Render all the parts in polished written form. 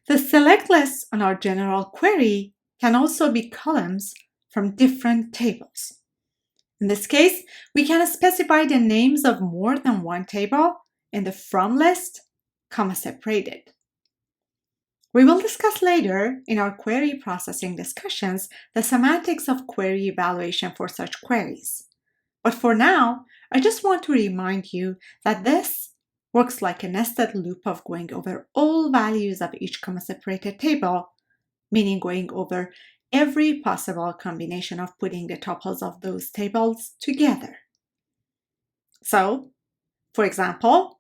The select list on our general query can also be columns from different tables. In this case, we can specify the names of more than one table in the from list, comma separated. We will discuss later in our query processing discussions the semantics of query evaluation for such queries. But for now, I just want to remind you that this works like a nested loop of going over all values of each comma-separated table, meaning going over every possible combination of putting the tuples of those tables together. So, for example,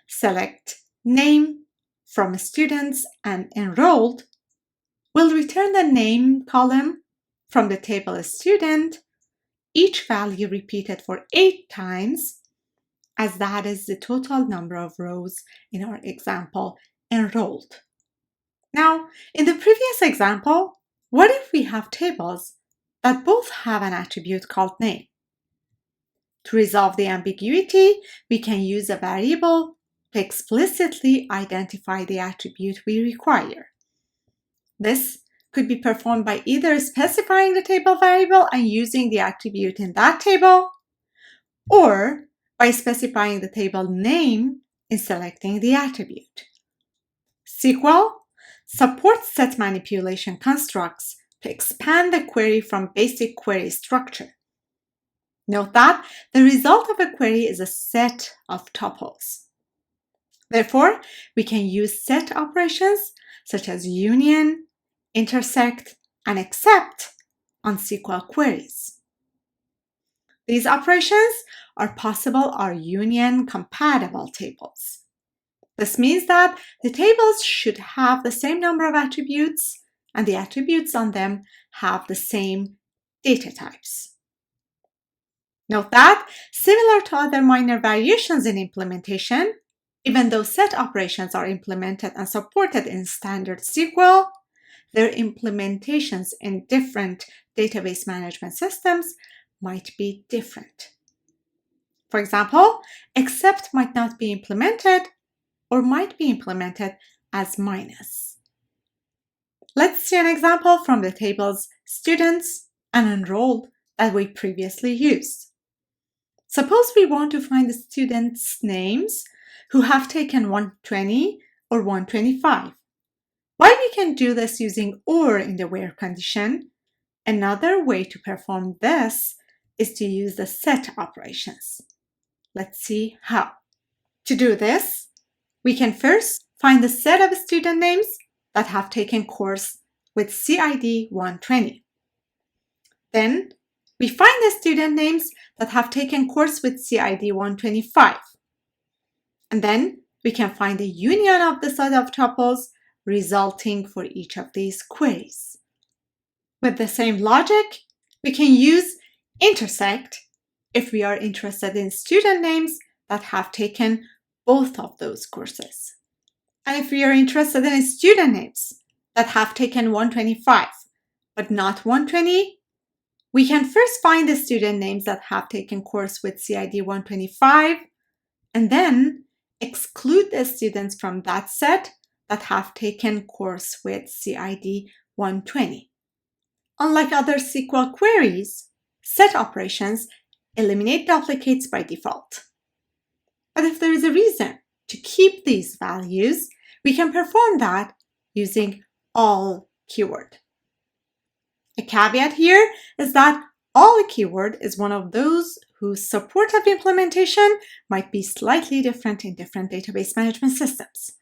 select name from students and enrolled will return the name column from the table student, each value repeated for 8 times, as that is the total number of rows in our example enrolled. Now, in the previous example, what if we have tables that both have an attribute called name? To resolve the ambiguity, we can use a variable to explicitly identify the attribute we require. This could be performed by either specifying the table variable and using the attribute in that table, or by specifying the table name in selecting the attribute. SQL supports set manipulation constructs to expand the query from basic query structure. Note that the result of a query is a set of tuples. Therefore, we can use set operations such as union, intersect, and except on SQL queries. These operations are possible are union-compatible tables. This means that the tables should have the same number of attributes, and the attributes on them have the same data types. Note that, similar to other minor variations in implementation, even though set operations are implemented and supported in standard SQL, their implementations in different database management systems might be different. For example, except might not be implemented or might be implemented as minus. Let's see an example from the tables students and enrolled that we previously used. Suppose we want to find the students' names who have taken 120 or 125. While we can do this using OR in the where condition, another way to perform this is to use the set operations. Let's see how. To do this, we can first find the set of student names that have taken course with CID 120. Then, we find the student names that have taken course with CID 125. And then, we can find the union of the set of tuples resulting for each of these queries. With the same logic, we can use intersect if we are interested in student names that have taken both of those courses. And if we are interested in student names that have taken 125 but not 120, we can first find the student names that have taken course with CID 125 and then exclude the students from that set that have taken course with CID 120. Unlike other SQL queries, set operations eliminate duplicates by default. But if there is a reason to keep these values, we can perform that using all keyword. A caveat here is that all keyword is one of those whose support of implementation might be slightly different in different database management systems.